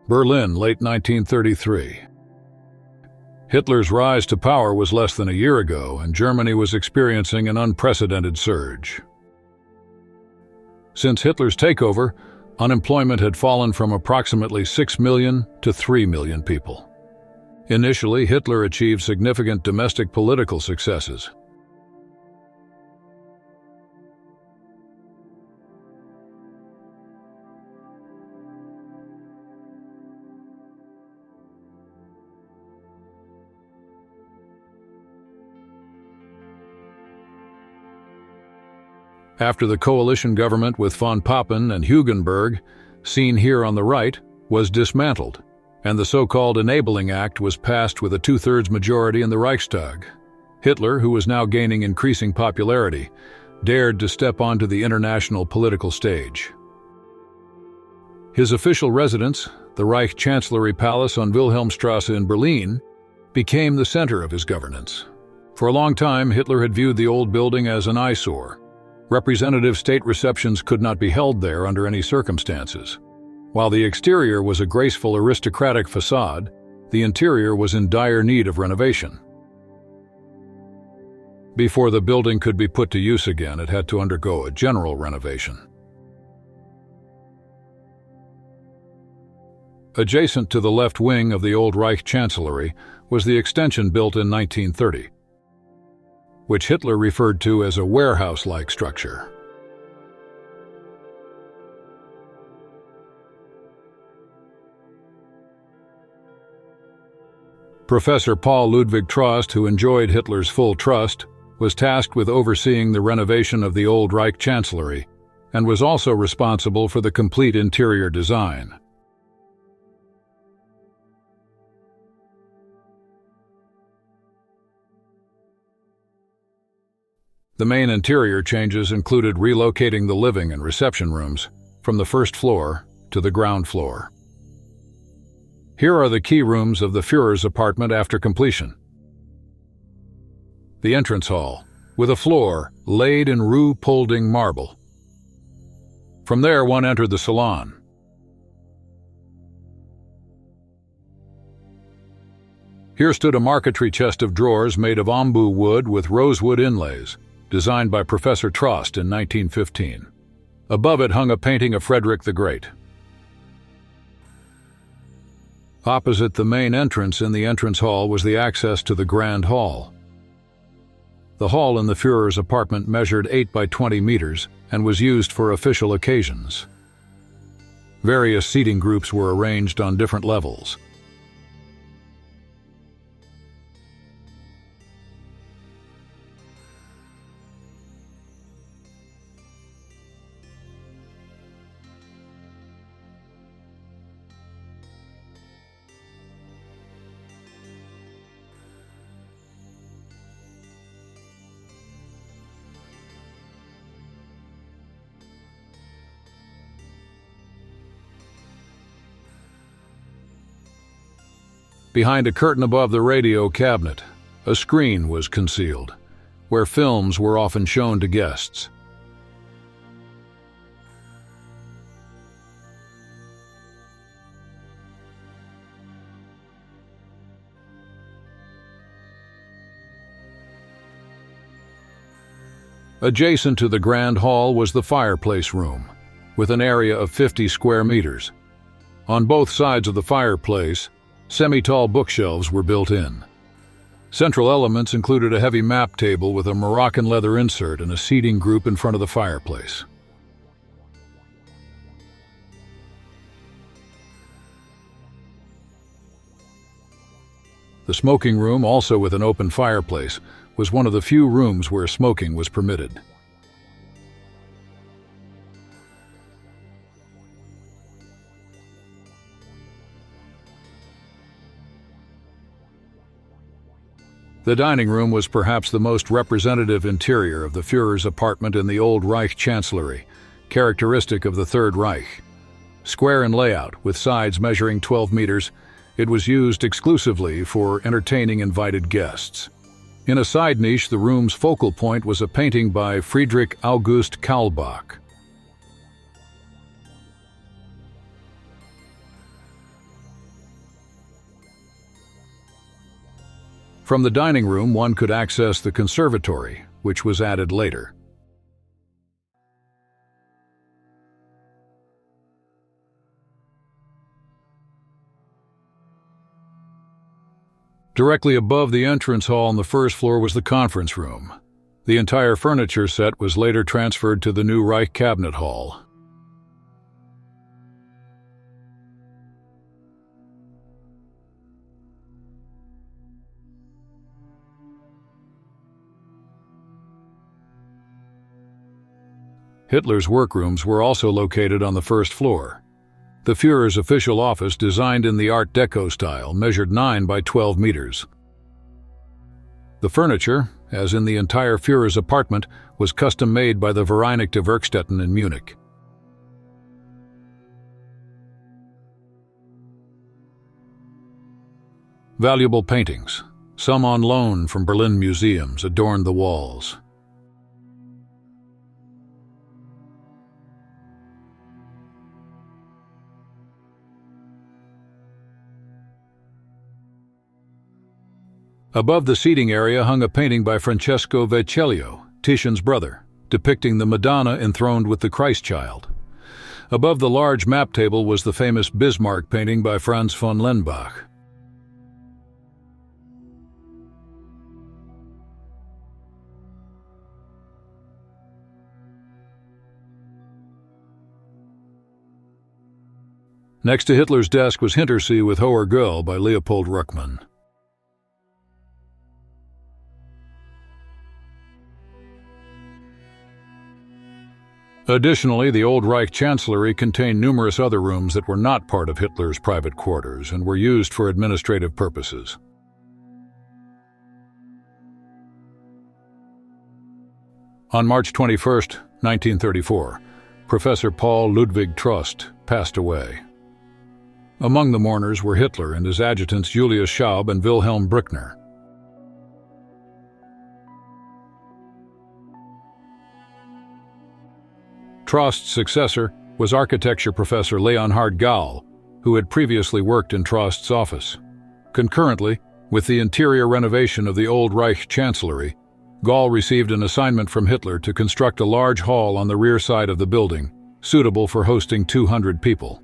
Berlin, late 1933. Hitler's rise to power was less than a year ago, and Germany was experiencing an unprecedented surge. Since Hitler's takeover, unemployment had fallen from approximately 6 million to 3 million people. Initially, Hitler achieved significant domestic political successes. After the coalition government with von Papen and Hugenberg, seen here on the right, was dismantled, and the so-called Enabling Act was passed with a two-thirds majority in the Reichstag, Hitler, who was now gaining increasing popularity, dared to step onto the international political stage. His official residence, the Reich Chancellery Palace on Wilhelmstrasse in Berlin, became the center of his governance. For a long time, Hitler had viewed the old building as an eyesore. Representative state receptions could not be held there under any circumstances. While the exterior was a graceful aristocratic facade, the interior was in dire need of renovation. Before the building could be put to use again, it had to undergo a general renovation. Adjacent to the left wing of the old Reich Chancellery was the extension built in 1930, which Hitler referred to as a warehouse-like structure. Professor Paul Ludwig Trost, who enjoyed Hitler's full trust, was tasked with overseeing the renovation of the old Reich Chancellery and was also responsible for the complete interior design. The main interior changes included relocating the living and reception rooms from the first floor to the ground floor. Here are the key rooms of the Führer's apartment after completion. The entrance hall, with a floor laid in Rue Polding marble. From there, one entered the salon. Here stood a marquetry chest of drawers made of ombu wood with rosewood inlays, designed by Professor Trost in 1915. Above it hung a painting of Frederick the Great. Opposite the main entrance in the entrance hall was the access to the Grand Hall. The hall in the Führer's apartment measured 8 by 20 meters and was used for official occasions. Various seating groups were arranged on different levels. Behind a curtain above the radio cabinet, a screen was concealed, where films were often shown to guests. Adjacent to the Grand Hall was the fireplace room, with an area of 50 square meters. On both sides of the fireplace, semi-tall bookshelves were built in. Central elements included a heavy map table with a Moroccan leather insert and a seating group in front of the fireplace. The smoking room, also with an open fireplace, was one of the few rooms where smoking was permitted. The dining room was perhaps the most representative interior of the Führer's apartment in the old Reich Chancellery, characteristic of the Third Reich. Square in layout, with sides measuring 12 meters, it was used exclusively for entertaining invited guests. In a side niche, the room's focal point was a painting by Friedrich August Kaulbach. From the dining room, one could access the conservatory, which was added later. Directly above the entrance hall on the first floor was the conference room. The entire furniture set was later transferred to the new Reich Cabinet Hall. Hitler's workrooms were also located on the first floor. The Führer's official office, designed in the Art Deco style, measured 9 by 12 meters. The furniture, as in the entire Führer's apartment, was custom-made by the Vereinigte Werkstätten in Munich. Valuable paintings, some on loan from Berlin museums, adorned the walls. Above the seating area hung a painting by Francesco Vecellio, Titian's brother, depicting the Madonna enthroned with the Christ child. Above the large map table was the famous Bismarck painting by Franz von Lenbach. Next to Hitler's desk was Hintersee with Hoher Girl by Leopold Ruckmann. Additionally, the old Reich Chancellery contained numerous other rooms that were not part of Hitler's private quarters and were used for administrative purposes. On March 21, 1934, Professor Paul Ludwig Trost passed away. Among the mourners were Hitler and his adjutants Julius Schaub and Wilhelm Brückner. Trost's successor was architecture professor Leonhard Gall, who had previously worked in Trost's office. Concurrently, with the interior renovation of the old Reich Chancellery, Gall received an assignment from Hitler to construct a large hall on the rear side of the building, suitable for hosting 200 people.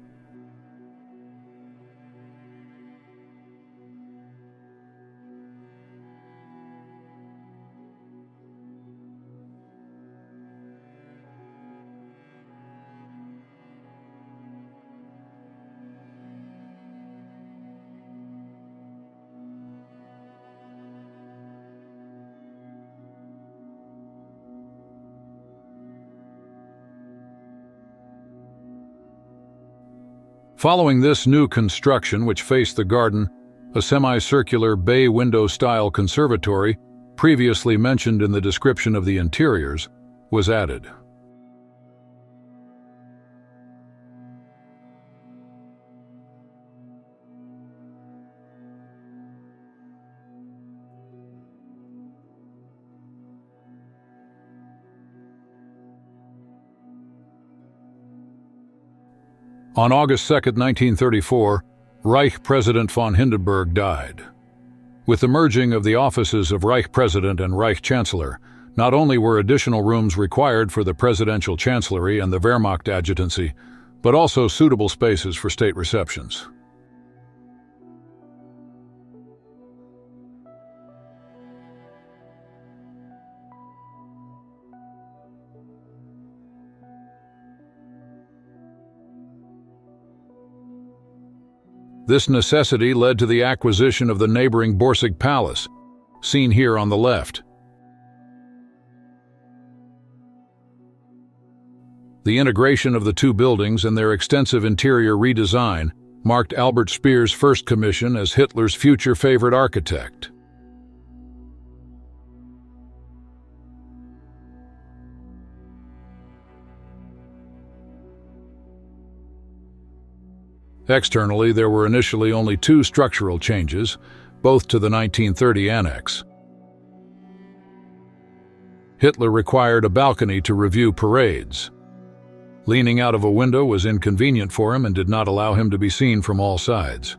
Following this new construction, which faced the garden, a semicircular bay window-style conservatory, previously mentioned in the description of the interiors, was added. On August 2, 1934, Reich President von Hindenburg died. With the merging of the offices of Reich President and Reich Chancellor, not only were additional rooms required for the Presidential Chancellery and the Wehrmacht Adjutancy, but also suitable spaces for state receptions. This necessity led to the acquisition of the neighboring Borsig Palace, seen here on the left. The integration of the two buildings and their extensive interior redesign marked Albert Speer's first commission as Hitler's future favorite architect. Externally, there were initially only two structural changes, both to the 1930 annex. Hitler required a balcony to review parades. Leaning out of a window was inconvenient for him and did not allow him to be seen from all sides.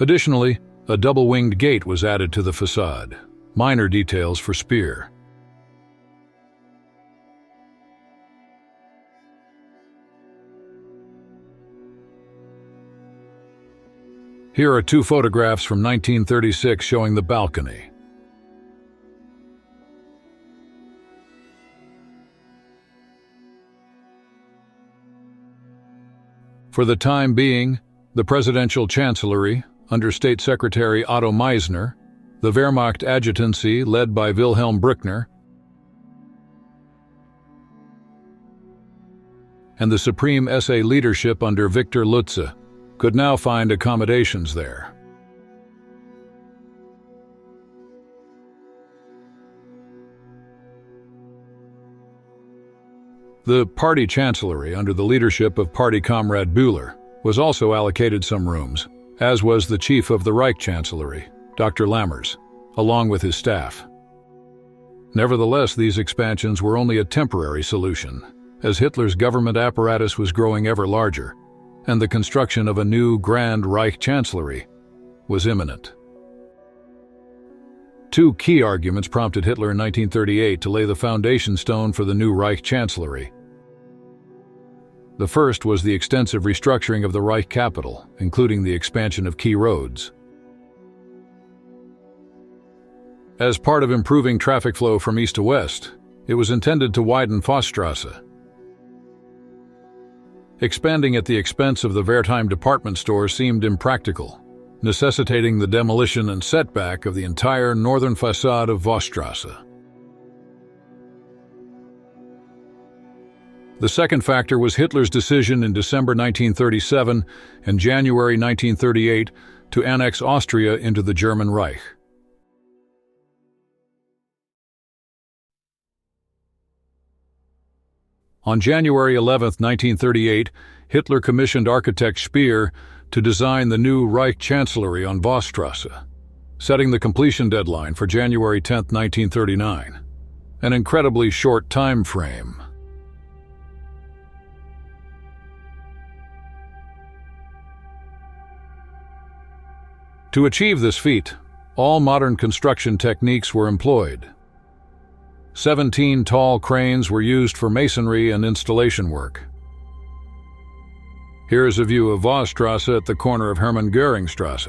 Additionally, A double-winged gate was added to the facade. Minor details for Speer. Here are two photographs from 1936 showing the balcony. For the time being, the Presidential Chancellery, under State Secretary Otto Meisner, the Wehrmacht Adjutancy led by Wilhelm Brückner, and the Supreme SA leadership under Victor Lutze could now find accommodations there. The Party Chancellery, under the leadership of Party Comrade Bühler, was also allocated some rooms, as was the chief of the Reich Chancellery, Dr. Lammers, along with his staff. Nevertheless, these expansions were only a temporary solution, as Hitler's government apparatus was growing ever larger, and the construction of a new Grand Reich Chancellery was imminent. Two key arguments prompted Hitler in 1938 to lay the foundation stone for the new Reich Chancellery. The first was the extensive restructuring of the Reich capital, including the expansion of key roads. As part of improving traffic flow from east to west, it was intended to widen Vossstrasse. Expanding at the expense of the Wertheim department store seemed impractical, necessitating the demolition and setback of the entire northern facade of Vossstrasse. The second factor was Hitler's decision in December 1937 and January 1938 to annex Austria into the German Reich. On January 11, 1938, Hitler commissioned architect Speer to design the new Reich Chancellery on Vossstrasse, setting the completion deadline for January 10, 1939. An incredibly short time frame. To achieve this feat, all modern construction techniques were employed. 17 tall cranes were used for masonry and installation work. Here is a view of Vossstrasse at the corner of Hermann Göring Strasse.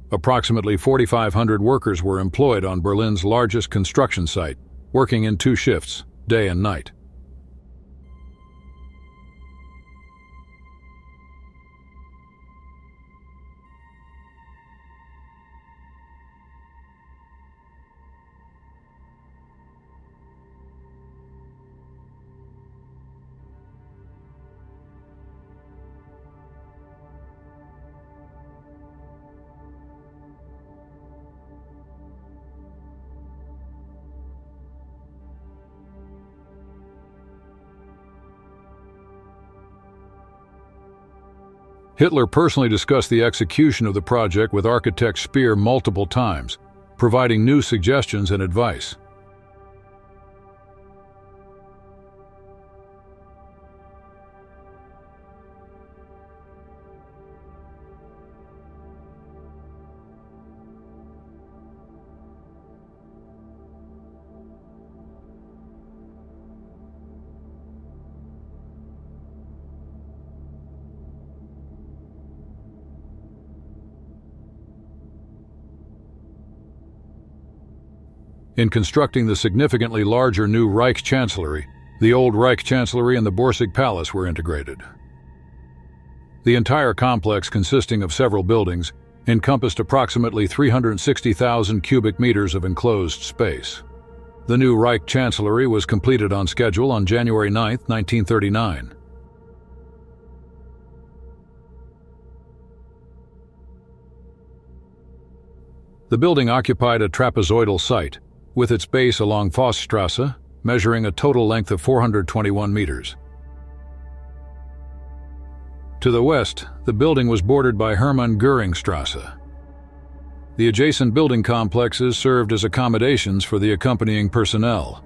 Approximately 4,500 workers were employed on Berlin's largest construction site, working in 2 shifts, day and night. Hitler personally discussed the execution of the project with architect Speer multiple times, providing new suggestions and advice. In constructing the significantly larger new Reich Chancellery, the old Reich Chancellery and the Borsig Palace were integrated. The entire complex, consisting of several buildings, encompassed approximately 360,000 cubic meters of enclosed space. The new Reich Chancellery was completed on schedule on January 9, 1939. The building occupied a trapezoidal site, with its base along Vossstrasse, measuring a total length of 421 meters. To the west, the building was bordered by Hermann Göring Strasse. The adjacent building complexes served as accommodations for the accompanying personnel.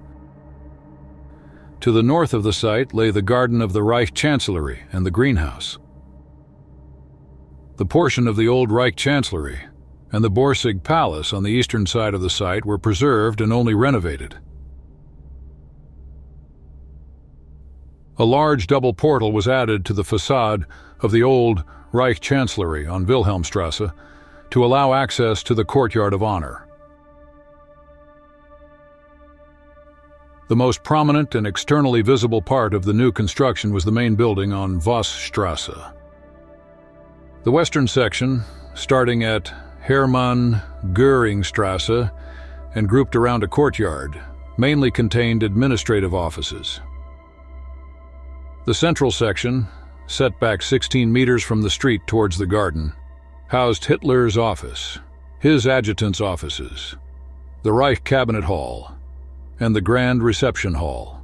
To the north of the site lay the garden of the Reich Chancellery and the greenhouse. The portion of the old Reich Chancellery and the Borsig Palace on the eastern side of the site were preserved and only renovated. A large double portal was added to the facade of the old Reich Chancellery on Wilhelmstrasse to allow access to the Courtyard of Honor. The most prominent and externally visible part of the new construction was the main building on Vossstrasse. The western section, starting at Hermann-Göring-Strasse and grouped around a courtyard, mainly contained administrative offices. The central section, set back 16 meters from the street towards the garden, housed Hitler's office, his adjutant's offices, the Reich Cabinet Hall, and the Grand Reception Hall.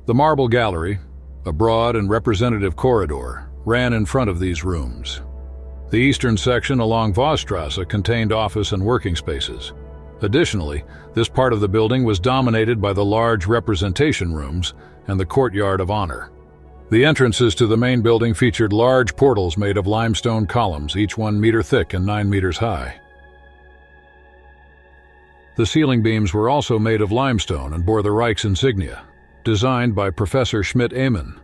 The Marble Gallery, a broad and representative corridor, ran in front of these rooms. The eastern section along Vossstrasse contained office and working spaces. Additionally, this part of the building was dominated by the large representation rooms and the Courtyard of Honor. The entrances to the main building featured large portals made of limestone columns, each 1 meter thick and 9 meters high. The ceiling beams were also made of limestone and bore the Reich's insignia, designed by Professor Schmidt-Amann.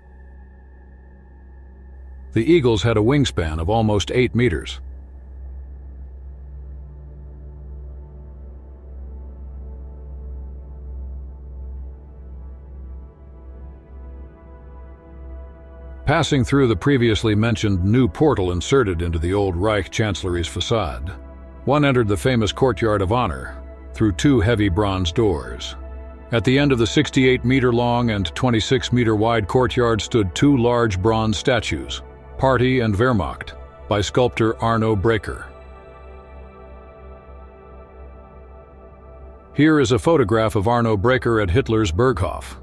The eagles had a wingspan of almost 8 meters. Passing through the previously mentioned new portal inserted into the old Reich Chancellery's facade, one entered the famous Courtyard of Honor through 2 heavy bronze doors. At the end of the 68-meter-long and 26-meter-wide courtyard stood 2 large bronze statues, Party and Wehrmacht, by sculptor Arno Breker. Here is a photograph of Arno Breker at Hitler's Berghof.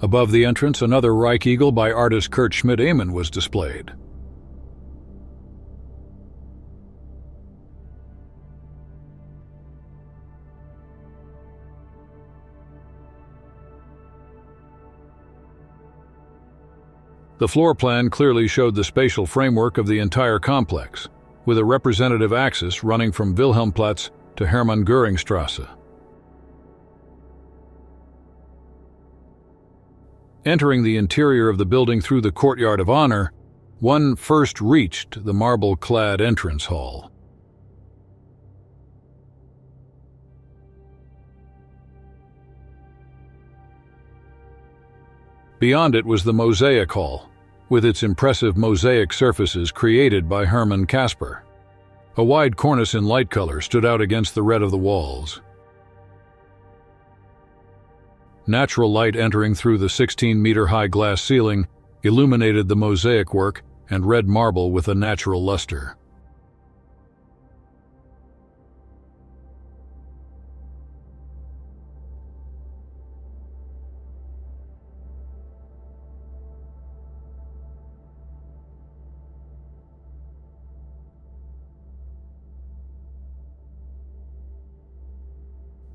Above the entrance, another Reich Eagle by artist Kurt Schmidt-Amann was displayed. The floor plan clearly showed the spatial framework of the entire complex, with a representative axis running from Wilhelmplatz to Hermann-Göring-Strasse. Entering the interior of the building through the Courtyard of Honor, one first reached the marble-clad entrance hall. Beyond it was the Mosaic Hall, with its impressive mosaic surfaces created by Hermann Kasper. A wide cornice in light color stood out against the red of the walls. Natural light entering through the 16-meter-high glass ceiling illuminated the mosaic work and red marble with a natural luster.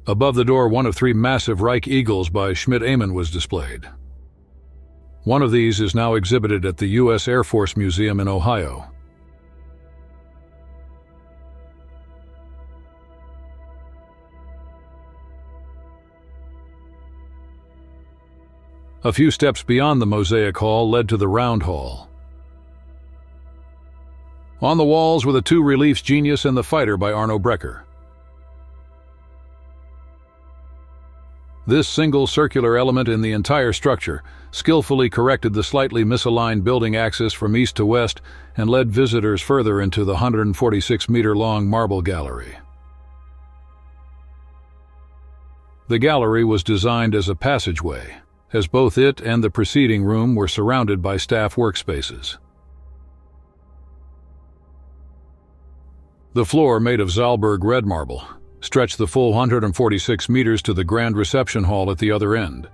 Above the door, one of 3 massive Reich Eagles by Schmidt-Amann was displayed. One of these is now exhibited at the U.S. Air Force Museum in Ohio. A few steps beyond the Mosaic Hall led to the Round Hall. On the walls were the 2 reliefs Genius and the Fighter by Arno Breker. This single circular element in the entire structure skillfully corrected the slightly misaligned building axis from east to west and led visitors further into the 146-meter-long marble gallery. The gallery was designed as a passageway, as both it and the preceding room were surrounded by staff workspaces. The floor, made of Zalberg red marble, stretched the full 146 meters to the Grand Reception Hall at the other end.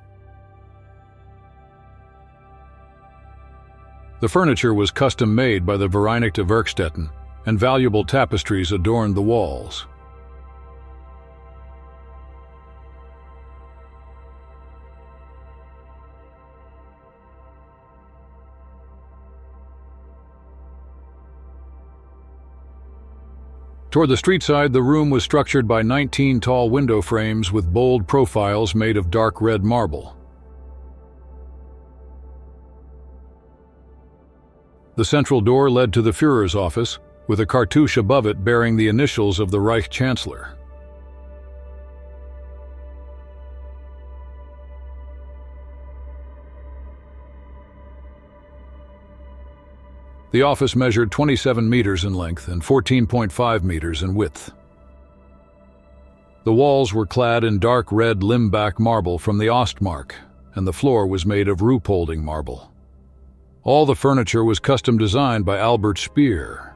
The furniture was custom-made by the Vereinigte Werkstätten, and valuable tapestries adorned the walls. Toward the street side, the room was structured by 19 tall window frames with bold profiles made of dark red marble. The central door led to the Führer's office, with a cartouche above it bearing the initials of the Reich Chancellor. The office measured 27 meters in length and 14.5 meters in width. The walls were clad in dark red Limbach marble from the Ostmark, and the floor was made of Ruhpolding marble. All the furniture was custom designed by Albert Speer.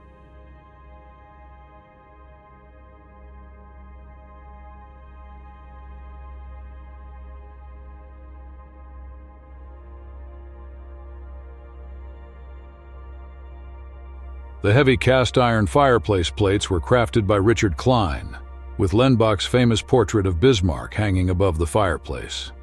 The heavy cast-iron fireplace plates were crafted by Richard Klein, with Lenbach's famous portrait of Bismarck hanging above the fireplace.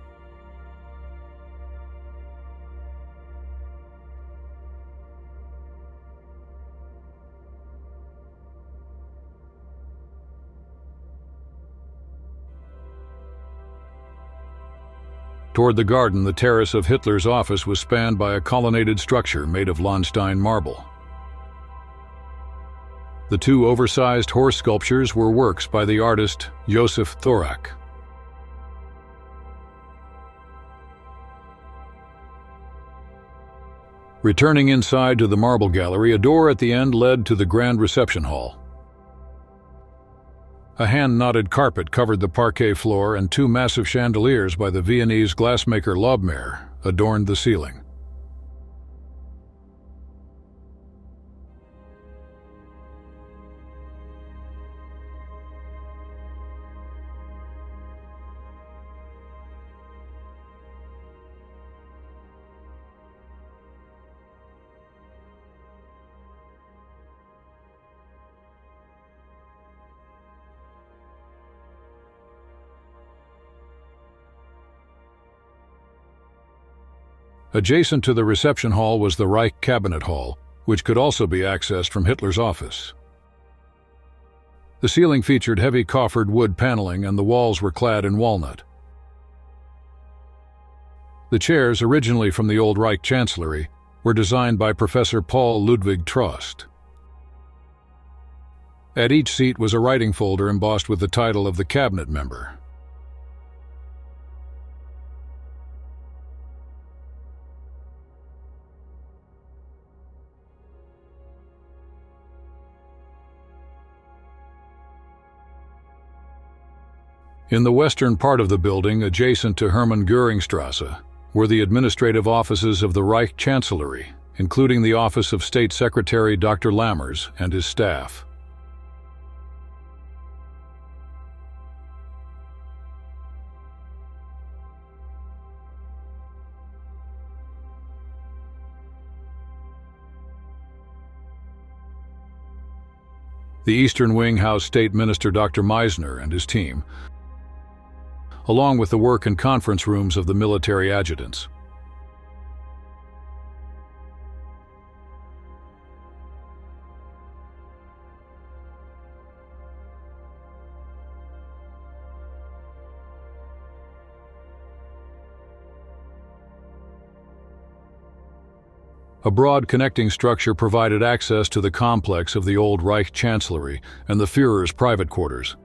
Toward the garden, the terrace of Hitler's office was spanned by a colonnaded structure made of Landstein marble. The two oversized horse sculptures were works by the artist Josef Thorak. Returning inside to the marble gallery, a door at the end led to the grand reception hall. A hand-knotted carpet covered the parquet floor, and two massive chandeliers by the Viennese glassmaker Lobmeyer adorned the ceiling. Adjacent to the reception hall was the Reich Cabinet Hall, which could also be accessed from Hitler's office. The ceiling featured heavy coffered wood paneling, and the walls were clad in walnut. The chairs, originally from the old Reich Chancellery, were designed by Professor Paul Ludwig Trost. At each seat was a writing folder embossed with the title of the cabinet member. In the western part of the building, adjacent to Hermann-Göring-Strasse, were the administrative offices of the Reich Chancellery, including the office of State Secretary Dr. Lammers and his staff. The Eastern Wing housed State Minister Dr. Meisner and his team, along with the work and conference rooms of the military adjutants. A broad connecting structure provided access to the complex of the old Reich Chancellery and the Führer's private quarters.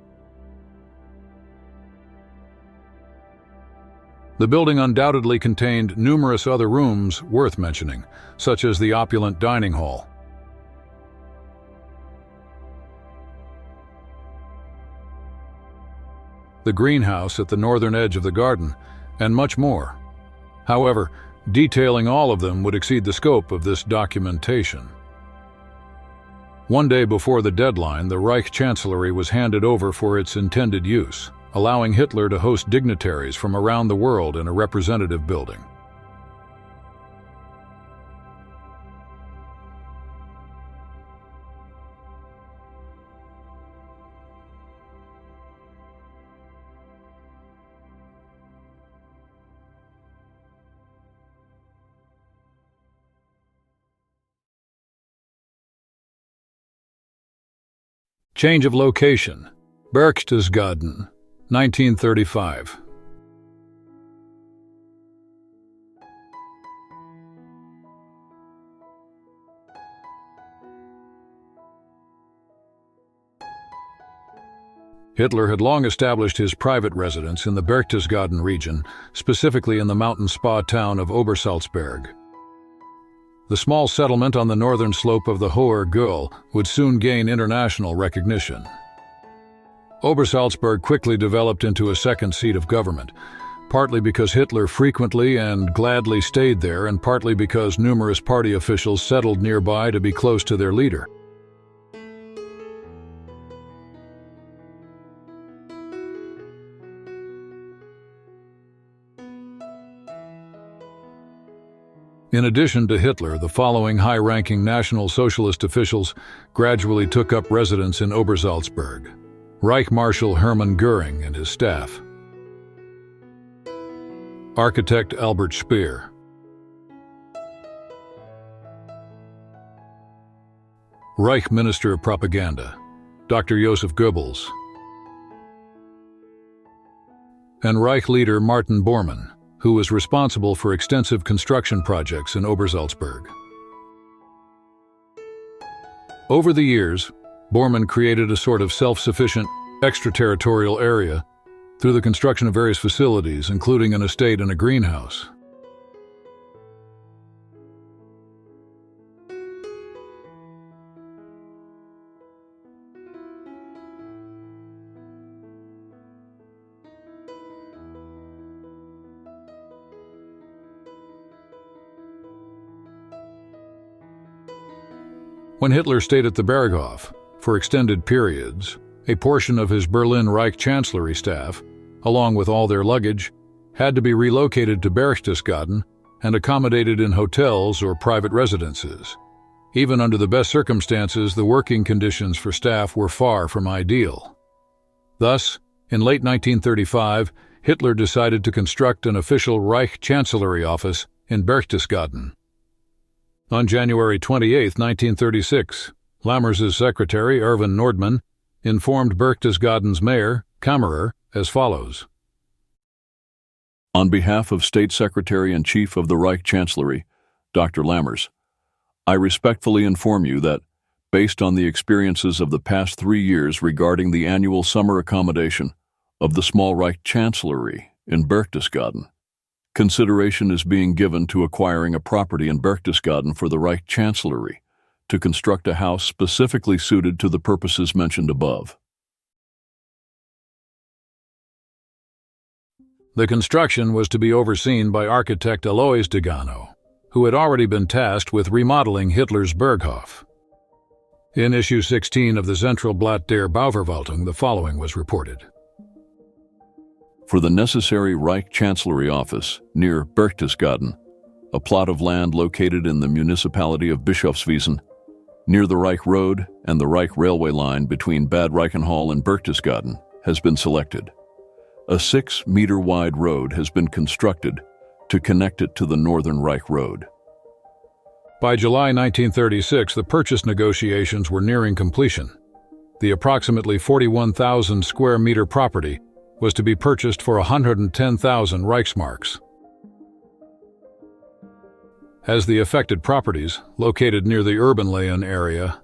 The building undoubtedly contained numerous other rooms worth mentioning, such as the opulent dining hall. The greenhouse at the northern edge of the garden, and much more. However, detailing all of them would exceed the scope of this documentation. One day before the deadline, the Reich Chancellery was handed over for its intended use, allowing Hitler to host dignitaries from around the world in a representative building. Change of location. Berchtesgaden, 1935. Hitler had long established his private residence in the Berchtesgaden region, specifically in the mountain spa town of Obersalzberg. The small settlement on the northern slope of the Hoher Gyll would soon gain international recognition. Obersalzberg quickly developed into a second seat of government, partly because Hitler frequently and gladly stayed there, and partly because numerous party officials settled nearby to be close to their leader. In addition to Hitler, the following high-ranking National Socialist officials gradually took up residence in Obersalzberg: Reich Marshal Hermann Göring and his staff, architect Albert Speer, Reich Minister of Propaganda, Dr. Joseph Goebbels, and Reich leader Martin Bormann, who was responsible for extensive construction projects in Obersalzberg. Over the years, Bormann created a sort of self-sufficient, extraterritorial area through the construction of various facilities, including an estate and a greenhouse. When Hitler stayed at the Berghof for extended periods, a portion of his Berlin Reich Chancellery staff, along with all their luggage, had to be relocated to Berchtesgaden and accommodated in hotels or private residences. Even under the best circumstances, the working conditions for staff were far from ideal. Thus, in late 1935, Hitler decided to construct an official Reich Chancellery office in Berchtesgaden. On January 28, 1936, Lammers's secretary, Erwin Nordmann, informed Berchtesgaden's mayor, Kammerer, as follows. On behalf of State Secretary and Chief of the Reich Chancellery, Dr. Lammers, I respectfully inform you that, based on the experiences of the past 3 years regarding the annual summer accommodation of the small Reich Chancellery in Berchtesgaden, consideration is being given to acquiring a property in Berchtesgaden for the Reich Chancellery to construct a house specifically suited to the purposes mentioned above. The construction was to be overseen by architect Alois Degano, who had already been tasked with remodeling Hitler's Berghof. In issue 16 of the Zentralblatt der Bauverwaltung, the following was reported. For the necessary Reich Chancellery office near Berchtesgaden, a plot of land located in the municipality of Bischofswiesen, near the Reich Road and the Reich Railway line between Bad Reichenhall and Berchtesgaden, has been selected. A 6-meter-wide road has been constructed to connect it to the Northern Reich Road. By July 1936, the purchase negotiations were nearing completion. The approximately 41,000 square meter property was to be purchased for 110,000 Reichsmarks. As the affected properties, located near the Urbanlehen area,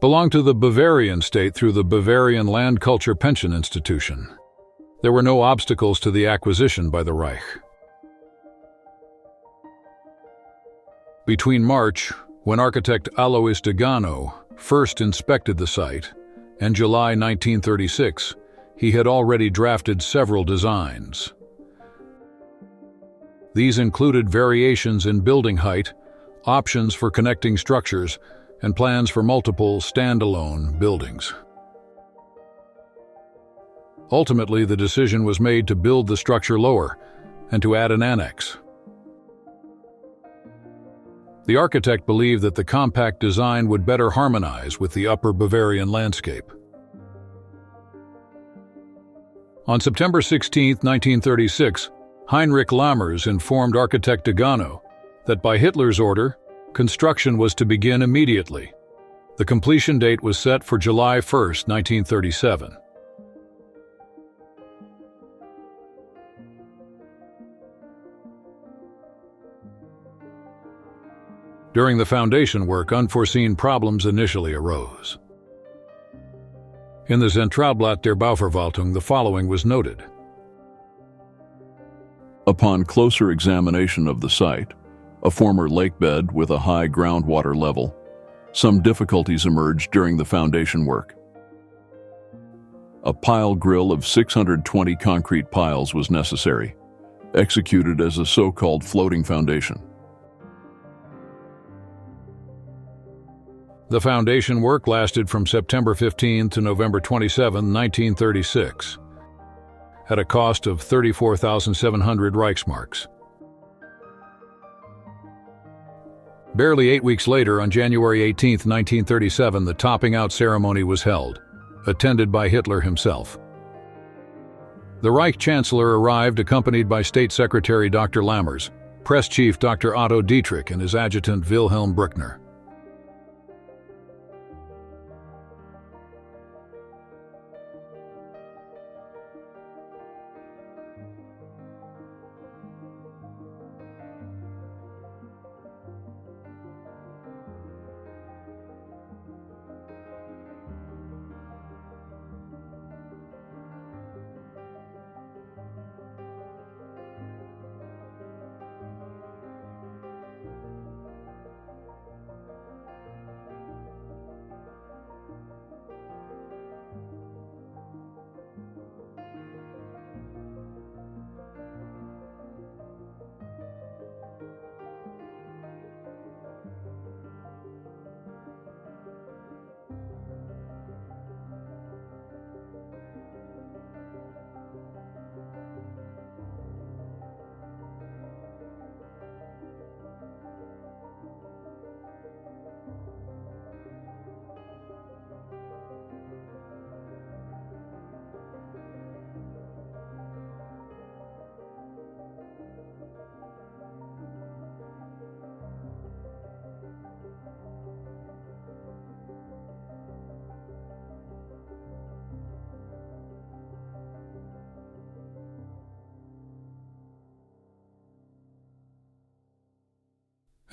belonged to the Bavarian state through the Bavarian Land Culture Pension Institution, there were no obstacles to the acquisition by the Reich. Between March, when architect Alois Degano first inspected the site, and July 1936, he had already drafted several designs. These included variations in building height, options for connecting structures, and plans for multiple standalone buildings. Ultimately, the decision was made to build the structure lower and to add an annex. The architect believed that the compact design would better harmonize with the upper Bavarian landscape. On September 16, 1936, Heinrich Lammers informed architect Degano that by Hitler's order, construction was to begin immediately, The completion date was set for July 1st, 1937. During the foundation work, unforeseen problems initially arose. In the Zentralblatt der Bauverwaltung, the following was noted. Upon closer examination of the site, a former lakebed with a high groundwater level, some difficulties emerged during the foundation work. A pile grill of 620 concrete piles was necessary, executed as a so-called floating foundation. The foundation work lasted from September 15 to November 27, 1936, at a cost of 34,700 Reichsmarks. Barely 8 weeks later, on January 18, 1937, the topping out ceremony was held, attended by Hitler himself. The Reich Chancellor arrived accompanied by State Secretary Dr. Lammers, Press Chief Dr. Otto Dietrich, and his adjutant Wilhelm Bruckner.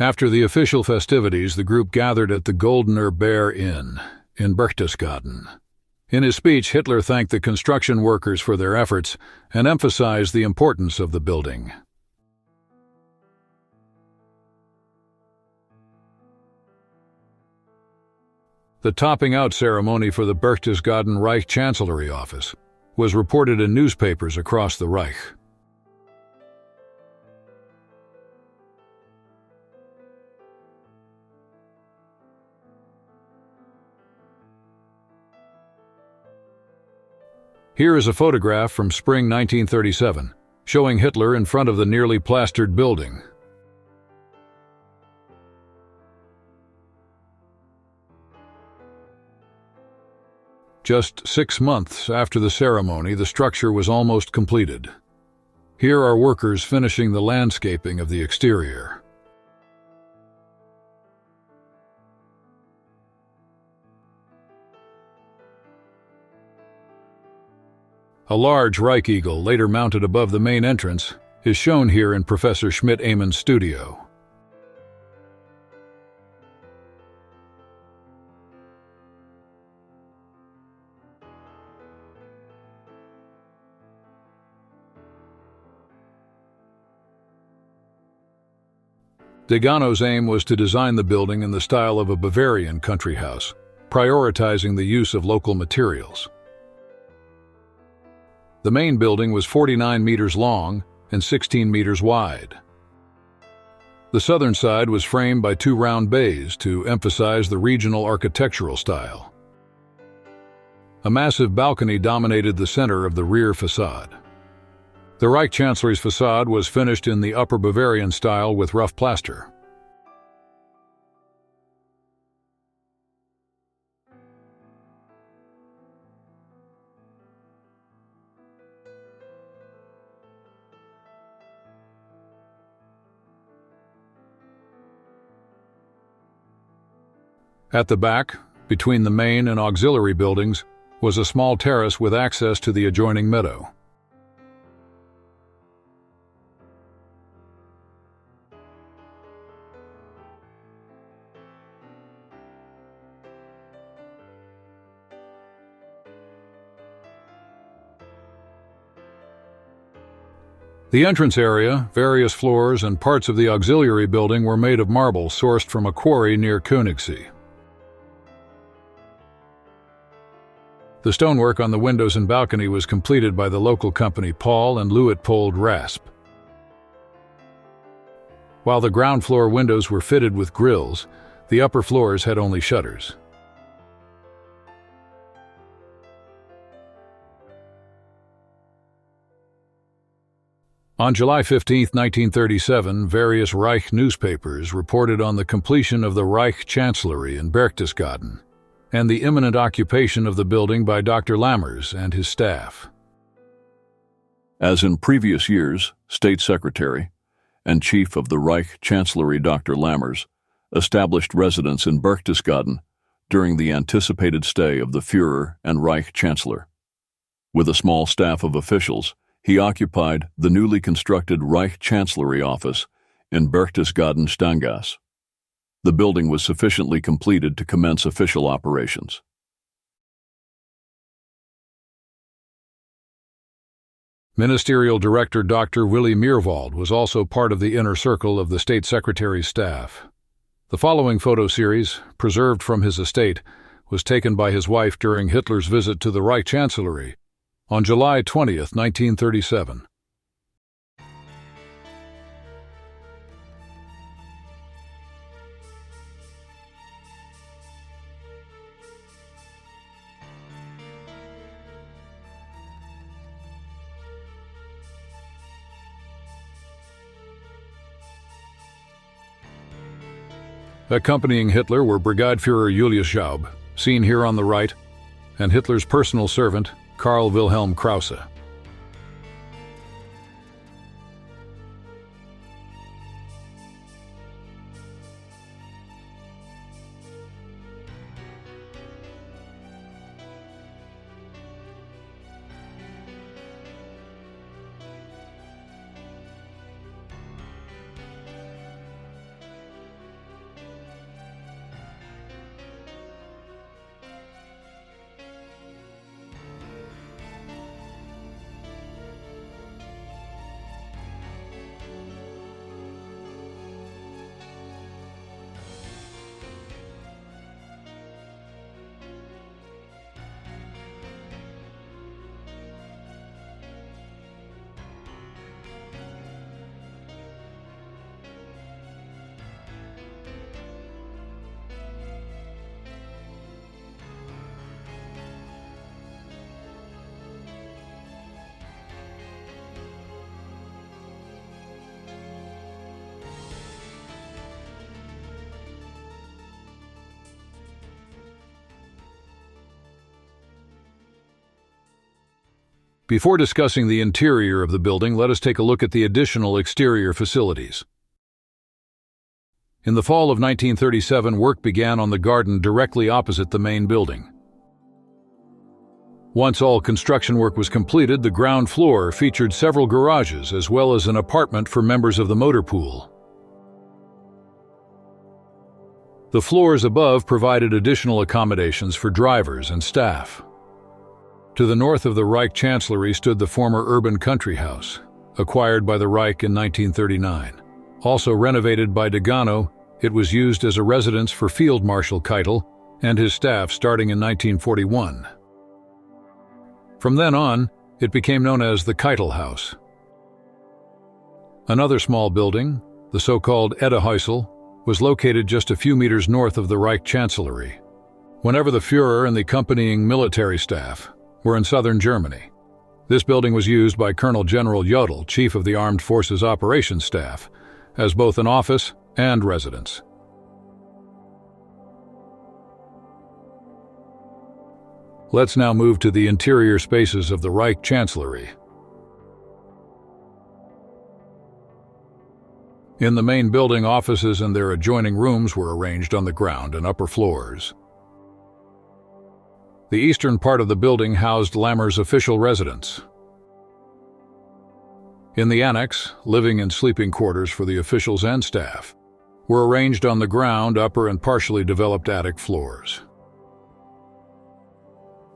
After the official festivities, the group gathered at the Goldener Bear Inn in Berchtesgaden. In his speech, Hitler thanked the construction workers for their efforts and emphasized the importance of the building. The topping out ceremony for the Berchtesgaden Reich Chancellery office was reported in newspapers across the Reich. Here is a photograph from spring 1937, showing Hitler in front of the nearly plastered building. Just 6 months after the ceremony, the structure was almost completed. Here are workers finishing the landscaping of the exterior. A large Reich Eagle, later mounted above the main entrance, is shown here in Professor Schmidt-Amann's studio. Degano's aim was to design the building in the style of a Bavarian country house, prioritizing the use of local materials. The main building was 49 meters long and 16 meters wide. The southern side was framed by 2 round bays to emphasize the regional architectural style. A massive balcony dominated the center of the rear facade. The Reich Chancellery's facade was finished in the Upper Bavarian style with rough plaster. At the back, Between the main and auxiliary buildings was a small terrace with access to the adjoining meadow. The entrance area, various floors, and parts of the auxiliary building were made of marble sourced from a quarry near Königssee. The stonework on the windows and balcony was completed by the local company Paul and Luitpold Rasp. While the ground floor windows were fitted with grills, the upper floors had only shutters. On July 15, 1937, various Reich newspapers reported on the completion of the Reich Chancellery in Berchtesgaden and the imminent occupation of the building by Dr. Lammers and his staff. As in previous years, State Secretary and Chief of the Reich Chancellery Dr. Lammers established residence in Berchtesgaden during the anticipated stay of the Führer and Reich Chancellor. With a small staff of officials, he occupied the newly constructed Reich Chancellery office in Berchtesgaden Stanggasse. The building was sufficiently completed to commence official operations. Ministerial Director Dr. Willy Meerwald was also part of the inner circle of the State Secretary's staff. The following photo series, preserved from his estate, was taken by his wife during Hitler's visit to the Reich Chancellery on July 20, 1937. Accompanying Hitler were Brigadeführer Julius Schaub, seen here on the right, and Hitler's personal servant, Karl Wilhelm Krause. Before discussing the interior of the building, let us take a look at the additional exterior facilities. In the fall of 1937, work began on the garden directly opposite the main building. Once all construction work was completed, the ground floor featured several garages as well as an apartment for members of the motor pool. The floors above provided additional accommodations for drivers and staff. To the north of the Reich Chancellery stood the former urban country house, acquired by the Reich in 1939. Also renovated by Degano, it was used as a residence for Field Marshal Keitel and his staff starting in 1941. From then on, it became known as the Keitel House. Another small building, the so-called Eddehäusl, was located just a few meters north of the Reich Chancellery. Whenever the Führer and the accompanying military staff were in southern Germany, this building was used by Colonel General Jodl, Chief of the Armed Forces Operations Staff, as both an office and residence. Let's now move to the interior spaces of the Reich Chancellery. In the main building, offices and their adjoining rooms were arranged on the ground and upper floors. The eastern part of the building housed Lammer's official residence. In the annex, living and sleeping quarters for the officials and staff were arranged on the ground, upper and partially developed attic floors.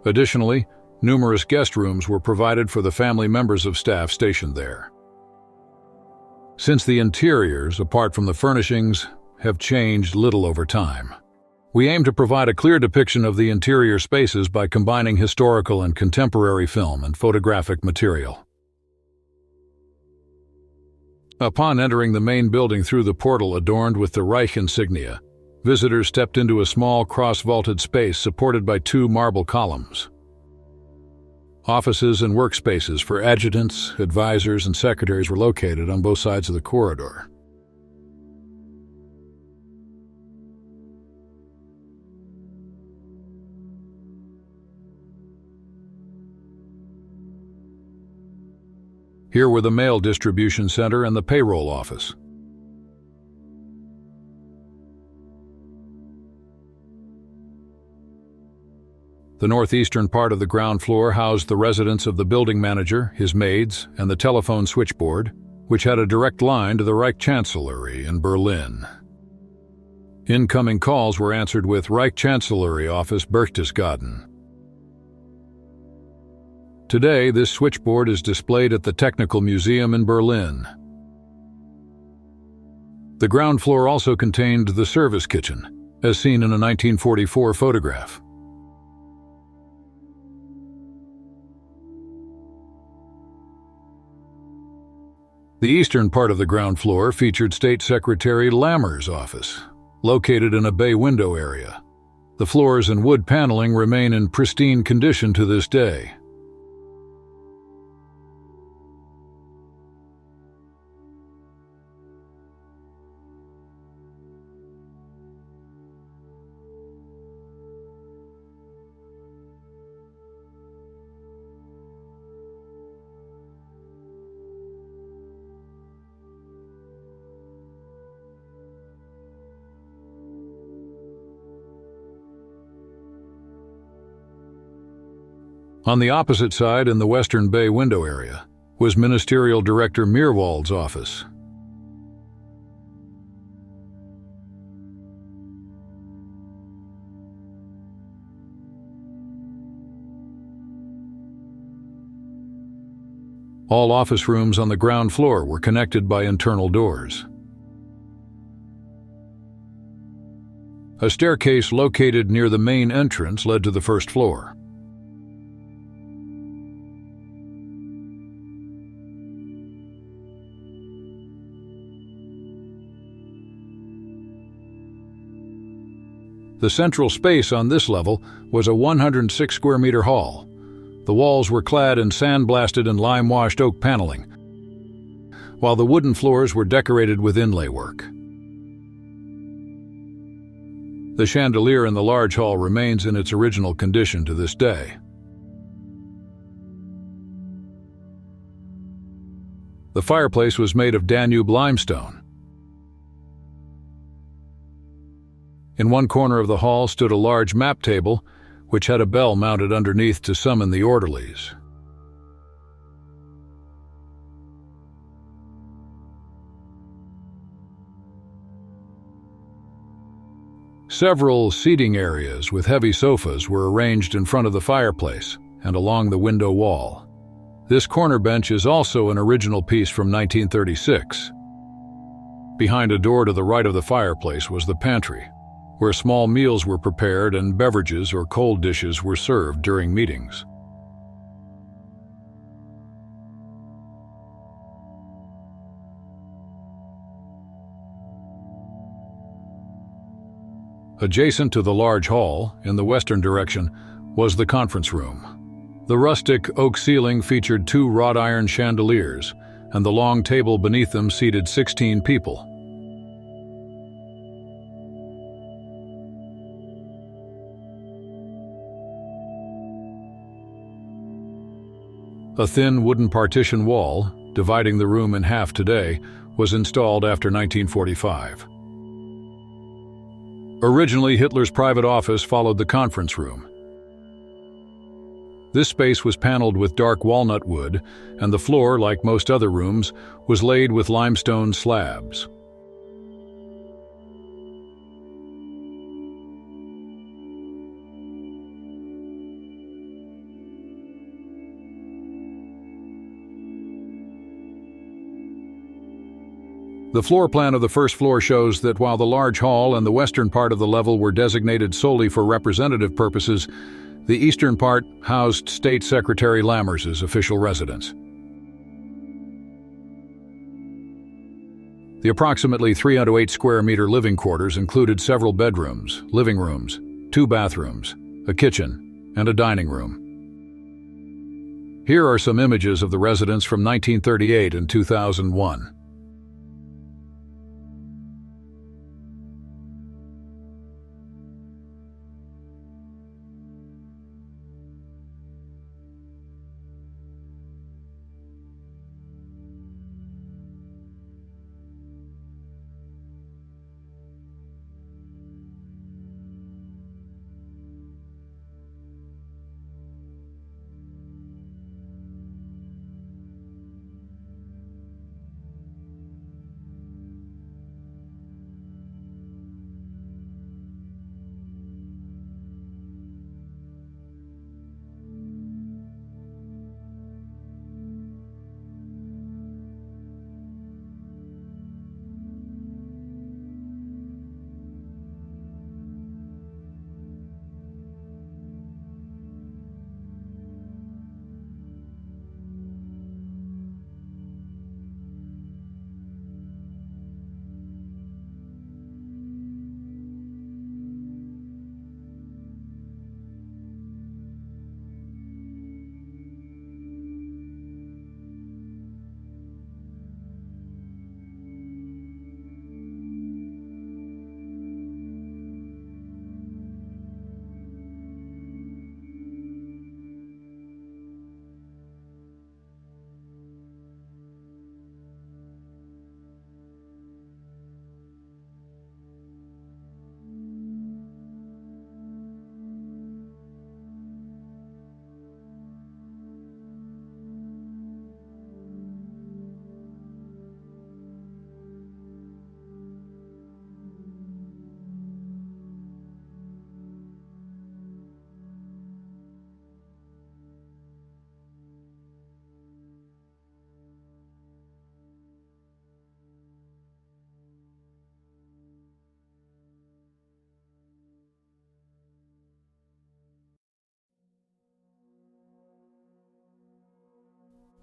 Additionally, numerous guest rooms were provided for the family members of staff stationed there. Since the interiors, apart from the furnishings, have changed little over time, we aim to provide a clear depiction of the interior spaces by combining historical and contemporary film and photographic material. Upon entering the main building through the portal adorned with the Reich insignia, visitors stepped into a small cross-vaulted space supported by 2 marble columns. Offices and workspaces for adjutants, advisors, and secretaries were located on both sides of the corridor. Here were the mail distribution center and the payroll office. The northeastern part of the ground floor housed the residence of the building manager, his maids, and the telephone switchboard, which had a direct line to the Reich Chancellery in Berlin. Incoming calls were answered with Reich Chancellery Office Berchtesgaden. Today, this switchboard is displayed at the Technical Museum in Berlin. The ground floor also contained the service kitchen, as seen in a 1944 photograph. The eastern part of the ground floor featured State Secretary Lammer's office, located in a bay window area. The floors and wood paneling remain in pristine condition to this day. On the opposite side, in the western bay window area, was Ministerial Director Mirwald's office. All office rooms on the ground floor were connected by internal doors. A staircase located near the main entrance led to the first floor. The central space on this level was a 106 square meter hall. The walls were clad in sandblasted and lime-washed oak paneling, while the wooden floors were decorated with inlay work. The chandelier in the large hall remains in its original condition to this day. The fireplace was made of Danube limestone. In one corner of the hall stood a large map table, which had a bell mounted underneath to summon the orderlies. Several seating areas with heavy sofas were arranged in front of the fireplace and along the window wall. This corner bench is also an original piece from 1936. Behind a door to the right of the fireplace was the pantry, where small meals were prepared and beverages or cold dishes were served during meetings. Adjacent to the large hall, in the western direction, was the conference room. The rustic oak ceiling featured 2 wrought iron chandeliers, and the long table beneath them seated 16 people. A thin wooden partition wall, dividing the room in half today, was installed after 1945. Originally, Hitler's private office followed the conference room. This space was paneled with dark walnut wood, and the floor, like most other rooms, was laid with limestone slabs. The floor plan of the first floor shows that while the large hall and the western part of the level were designated solely for representative purposes, the eastern part housed State Secretary Lammers' official residence. The approximately 308 square meter living quarters included several bedrooms, living rooms, 2 bathrooms, a kitchen, and a dining room. Here are some images of the residence from 1938 and 2001.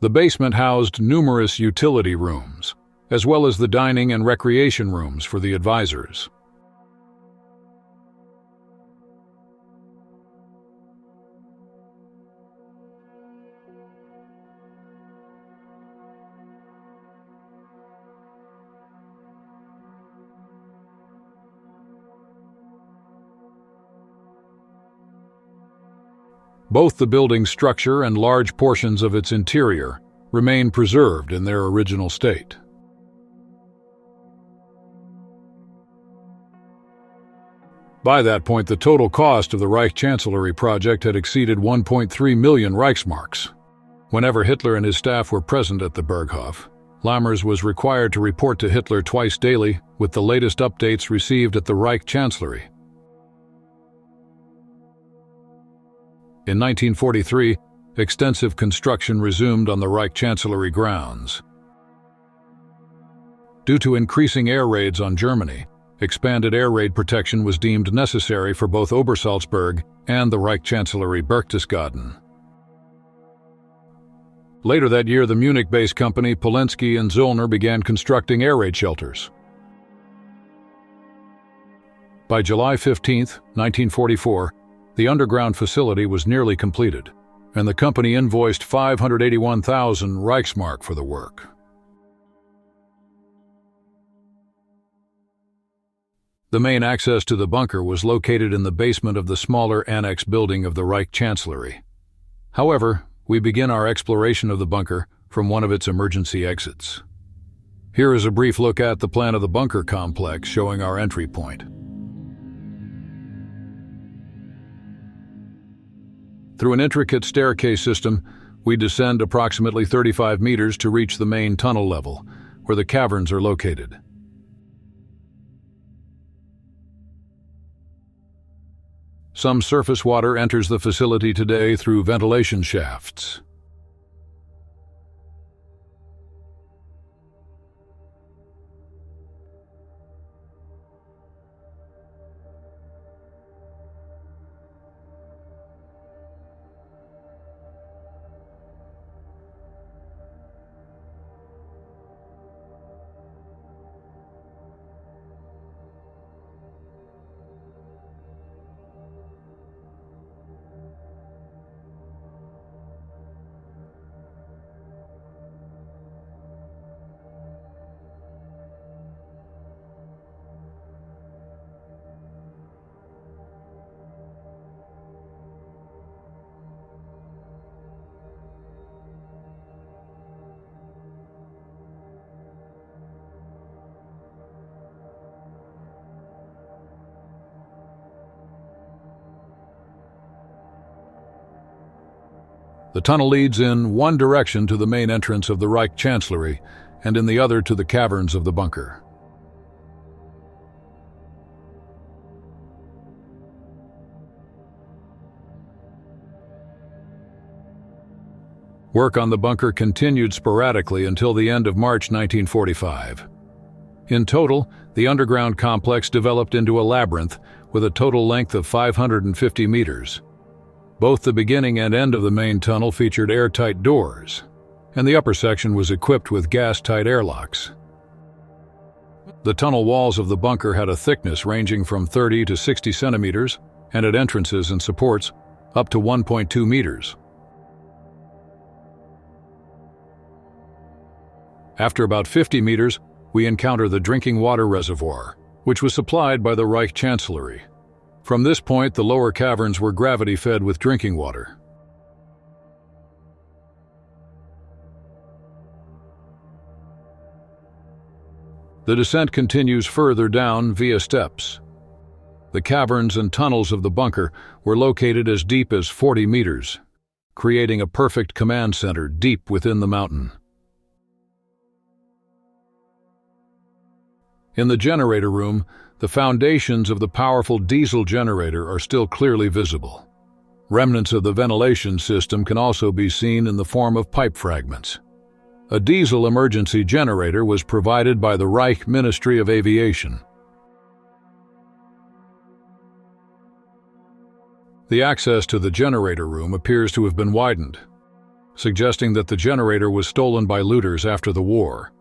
The basement housed numerous utility rooms, as well as the dining and recreation rooms for the advisors. Both the building's structure and large portions of its interior remain preserved in their original state. By that point, the total cost of the Reich Chancellery project had exceeded 1.3 million Reichsmarks. Whenever Hitler and his staff were present at the Berghof, Lammers was required to report to Hitler twice daily with the latest updates received at the Reich Chancellery. In 1943, extensive construction resumed on the Reich Chancellery grounds. Due to increasing air raids on Germany, expanded air raid protection was deemed necessary for both Obersalzberg and the Reich Chancellery Berchtesgaden. Later that year, the Munich-based company Polensky and Zollner began constructing air raid shelters. By July 15, 1944, the underground facility was nearly completed, and the company invoiced 581,000 Reichsmark for the work. The main access to the bunker was located in the basement of the smaller annex building of the Reich Chancellery. However, we begin our exploration of the bunker from one of its emergency exits. Here is a brief look at the plan of the bunker complex showing our entry point. Through an intricate staircase system, we descend approximately 35 meters to reach the main tunnel level, where the caverns are located. Some surface water enters the facility today through ventilation shafts. The tunnel leads in one direction to the main entrance of the Reich Chancellery and in the other to the caverns of the bunker. Work on the bunker continued sporadically until the end of March 1945. In total, the underground complex developed into a labyrinth with a total length of 550 meters. Both the beginning and end of the main tunnel featured airtight doors, and the upper section was equipped with gas-tight airlocks. The tunnel walls of the bunker had a thickness ranging from 30 to 60 centimeters, and at entrances and supports, up to 1.2 meters. After about 50 meters, we encounter the drinking water reservoir, which was supplied by the Reich Chancellery. From this point, the lower caverns were gravity-fed with drinking water. The descent continues further down via steps. The caverns and tunnels of the bunker were located as deep as 40 meters, creating a perfect command center deep within the mountain. In the generator room, the foundations of the powerful diesel generator are still clearly visible. Remnants of the ventilation system can also be seen in the form of pipe fragments. A diesel emergency generator was provided by the Reich Ministry of Aviation. The access to the generator room appears to have been widened, suggesting that the generator was stolen by looters after the war.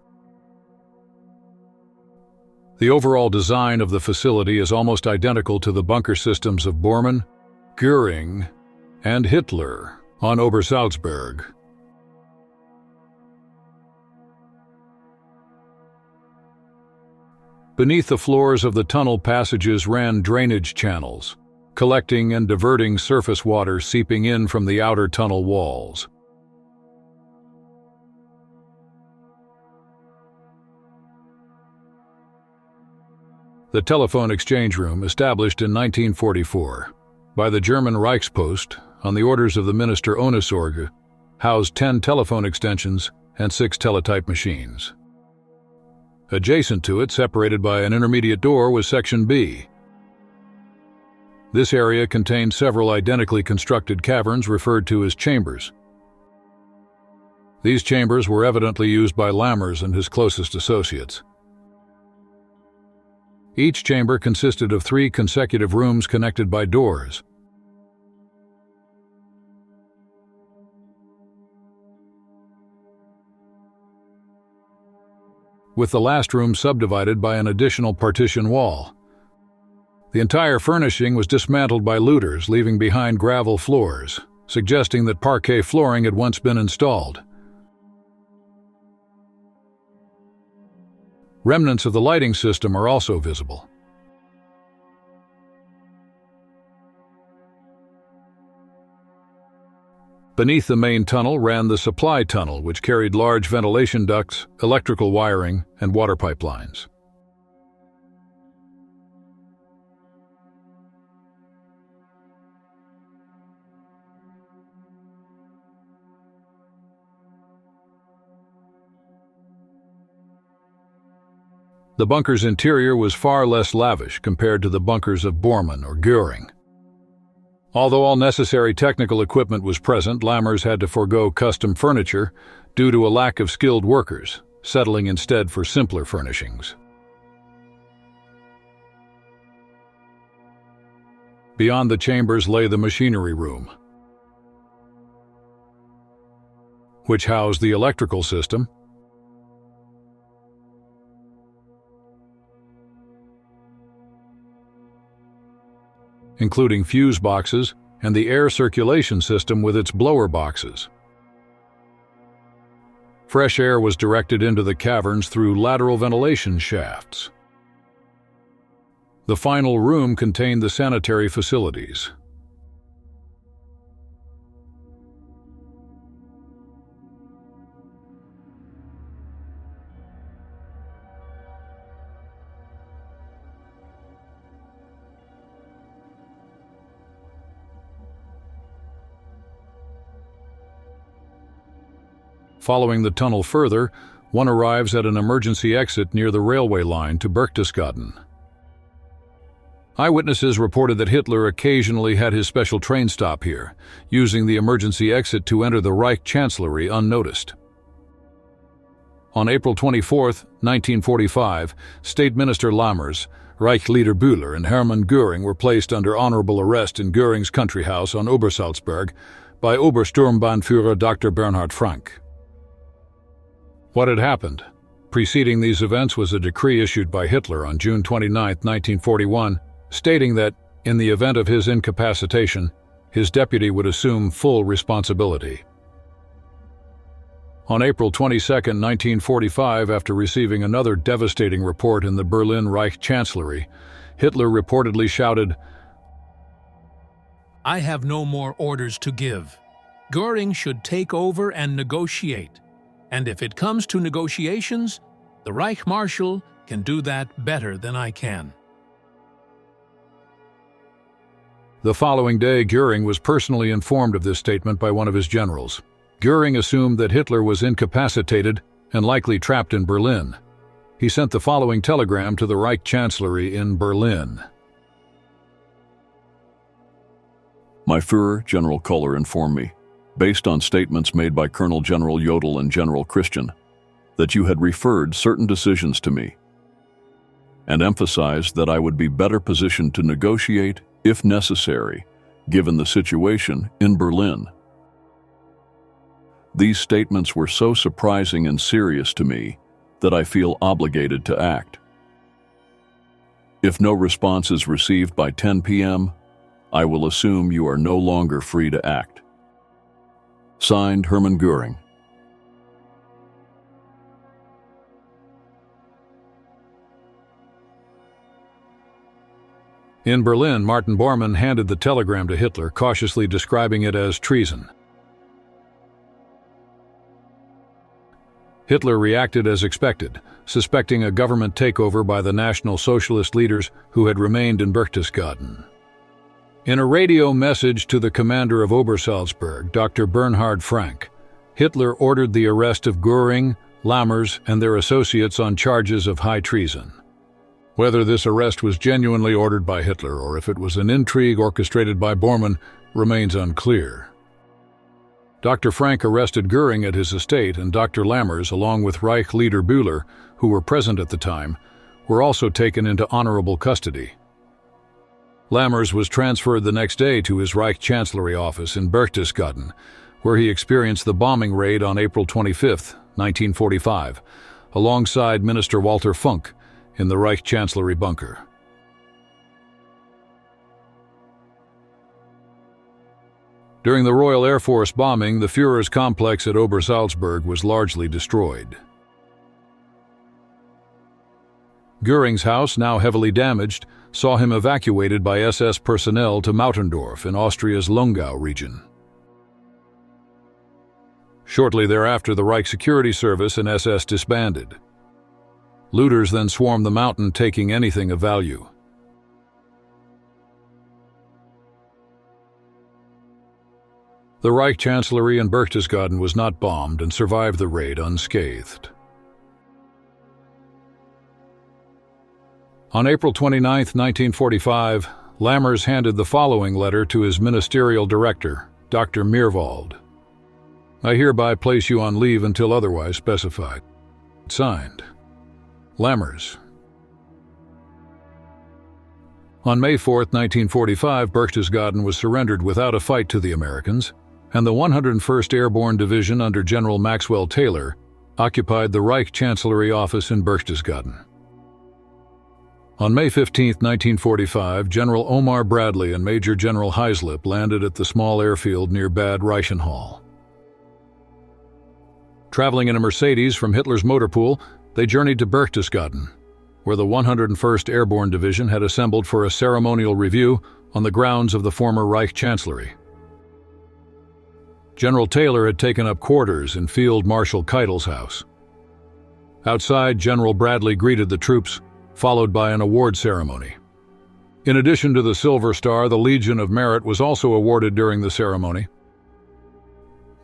The overall design of the facility is almost identical to the bunker systems of Bormann, Göring, and Hitler on Obersalzberg. Beneath the floors of the tunnel passages ran drainage channels, collecting and diverting surface water seeping in from the outer tunnel walls. The telephone exchange room, established in 1944 by the German Reichspost on the orders of the Minister Ohnesorge, housed 10 telephone extensions and 6 teletype machines. Adjacent to it, separated by an intermediate door, was Section B. This area contained several identically constructed caverns referred to as chambers. These chambers were evidently used by Lammers and his closest associates. Each chamber consisted of 3 consecutive rooms connected by doors. With the last room subdivided by an additional partition wall. The entire furnishing was dismantled by looters, leaving behind gravel floors, suggesting that parquet flooring had once been installed. Remnants of the lighting system are also visible. Beneath the main tunnel ran the supply tunnel, which carried large ventilation ducts, electrical wiring, and water pipelines. The bunker's interior was far less lavish compared to the bunkers of Bormann or Göring. Although all necessary technical equipment was present, Lammers had to forego custom furniture due to a lack of skilled workers, settling instead for simpler furnishings. Beyond the chambers lay the machinery room, which housed the electrical system, including fuse boxes and the air circulation system with its blower boxes. Fresh air was directed into the caverns through lateral ventilation shafts. The final room contained the sanitary facilities. Following the tunnel further, one arrives at an emergency exit near the railway line to Berchtesgaden. Eyewitnesses reported that Hitler occasionally had his special train stop here, using the emergency exit to enter the Reich Chancellery unnoticed. On April 24, 1945, State Minister Lammers, Reich leader Bühler, and Hermann Göring were placed under honorable arrest in Göring's country house on Obersalzberg by Obersturmbannführer Dr. Bernhard Frank. What had happened? Preceding these events was a decree issued by Hitler on June 29, 1941, stating that, in the event of his incapacitation, his deputy would assume full responsibility. On April 22, 1945, after receiving another devastating report in the Berlin Reich Chancellery, Hitler reportedly shouted, "I have no more orders to give. Göring should take over and negotiate. And if it comes to negotiations, the Reich Marshal can do that better than I can." The following day, Göring was personally informed of this statement by one of his generals. Göring assumed that Hitler was incapacitated and likely trapped in Berlin. He sent the following telegram to the Reich Chancellery in Berlin. My Führer, General Koller, informed me, based on statements made by Colonel General Jodl and General Christian, that you had referred certain decisions to me, and emphasized that I would be better positioned to negotiate, if necessary, given the situation in Berlin. These statements were so surprising and serious to me that I feel obligated to act. If no response is received by 10 p.m., I will assume you are no longer free to act. Signed, Hermann Göring. In Berlin, Martin Bormann handed the telegram to Hitler, cautiously describing it as treason. Hitler reacted as expected, suspecting a government takeover by the National Socialist leaders who had remained in Berchtesgaden. In a radio message to the commander of Obersalzberg, Dr. Bernhard Frank, Hitler ordered the arrest of Göring, Lammers, and their associates on charges of high treason. Whether this arrest was genuinely ordered by Hitler or if it was an intrigue orchestrated by Bormann remains unclear. Dr. Frank arrested Göring at his estate, and Dr. Lammers, along with Reich leader Bühler, who were present at the time, were also taken into honorable custody. Lammers was transferred the next day to his Reich Chancellery office in Berchtesgaden, where he experienced the bombing raid on April 25, 1945, alongside Minister Walter Funk in the Reich Chancellery bunker. During the Royal Air Force bombing, the Führer's complex at Obersalzberg was largely destroyed. Göring's house, now heavily damaged, saw him evacuated by SS personnel to Mautendorf in Austria's Lungau region. Shortly thereafter, the Reich Security Service and SS disbanded. Looters then swarmed the mountain, taking anything of value. The Reich Chancellery in Berchtesgaden was not bombed and survived the raid unscathed. On April 29, 1945, Lammers handed the following letter to his ministerial director, Dr. Meerwald. I hereby place you on leave until otherwise specified. Signed, Lammers. On May 4, 1945, Berchtesgaden was surrendered without a fight to the Americans, and the 101st Airborne Division under General Maxwell Taylor occupied the Reich Chancellery office in Berchtesgaden. On May 15, 1945, General Omar Bradley and Major General Heislip landed at the small airfield near Bad Reichenhall. Traveling in a Mercedes from Hitler's motor pool, they journeyed to Berchtesgaden, where the 101st Airborne Division had assembled for a ceremonial review on the grounds of the former Reich Chancellery. General Taylor had taken up quarters in Field Marshal Keitel's house. Outside, General Bradley greeted the troops, followed by an award ceremony. In addition to the Silver Star, the Legion of Merit was also awarded during the ceremony.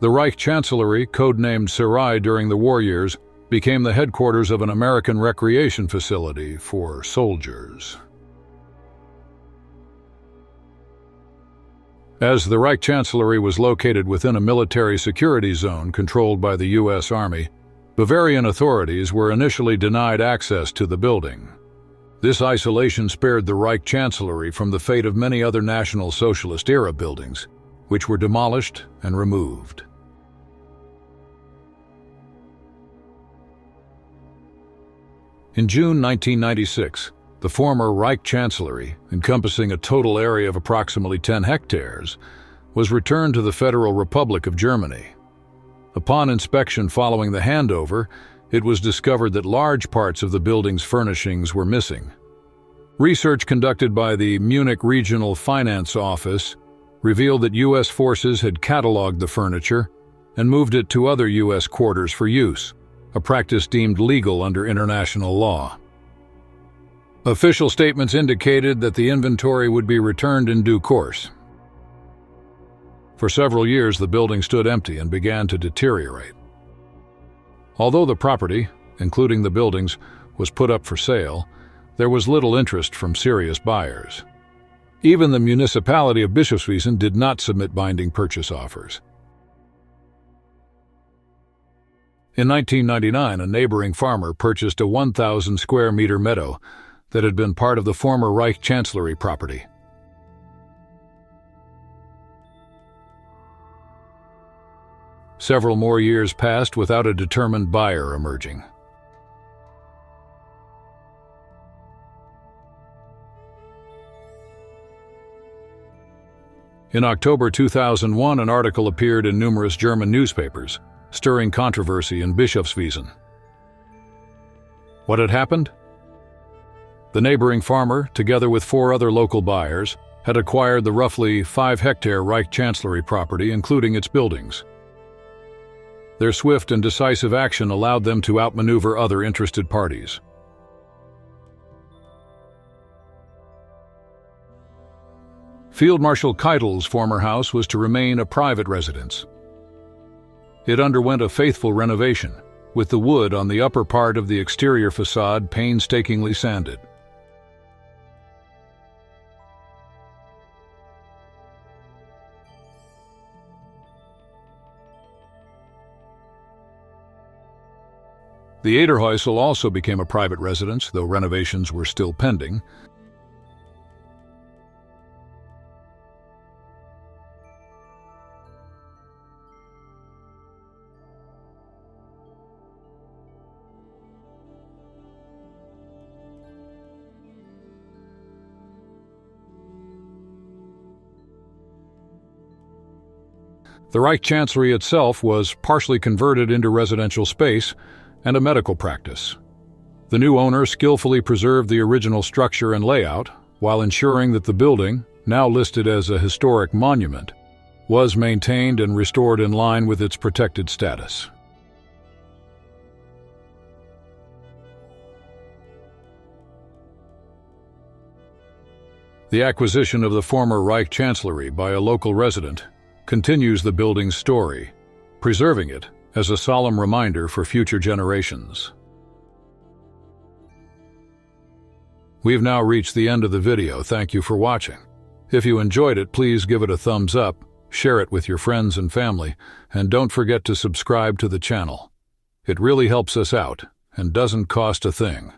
The Reich Chancellery, codenamed Serai during the war years, became the headquarters of an American recreation facility for soldiers. As the Reich Chancellery was located within a military security zone controlled by the U.S. Army, Bavarian authorities were initially denied access to the building. This isolation spared the Reich Chancellery from the fate of many other National Socialist-era buildings, which were demolished and removed. In June 1996, the former Reich Chancellery, encompassing a total area of approximately 10 hectares, was returned to the Federal Republic of Germany. Upon inspection following the handover, it was discovered that large parts of the building's furnishings were missing. Research conducted by the Munich Regional Finance Office revealed that U.S. forces had cataloged the furniture and moved it to other U.S. quarters for use, a practice deemed legal under international law. Official statements indicated that the inventory would be returned in due course. For several years, the building stood empty and began to deteriorate. Although the property, including the buildings, was put up for sale, there was little interest from serious buyers. Even the municipality of Bischofswiesen did not submit binding purchase offers. In 1999, a neighboring farmer purchased a 1,000 square meter meadow that had been part of the former Reich Chancellery property. Several more years passed without a determined buyer emerging. In October 2001, an article appeared in numerous German newspapers, stirring controversy in Bischofswiesen. What had happened? The neighboring farmer, together with 4 other local buyers, had acquired the roughly 5-hectare Reich Chancellery property, including its buildings. Their swift and decisive action allowed them to outmaneuver other interested parties. Field Marshal Keitel's former house was to remain a private residence. It underwent a faithful renovation, with the wood on the upper part of the exterior facade painstakingly sanded. The Ederhäusl also became a private residence, though renovations were still pending. The Reich Chancellery itself was partially converted into residential space and a medical practice. The new owner skillfully preserved the original structure and layout, while ensuring that the building, now listed as a historic monument, was maintained and restored in line with its protected status. The acquisition of the former Reich Chancellery by a local resident continues the building's story, preserving it as a solemn reminder for future generations. We've now reached the end of the video. Thank you for watching. If you enjoyed it, please give it a thumbs up, share it with your friends and family, and don't forget to subscribe to the channel. It really helps us out and doesn't cost a thing.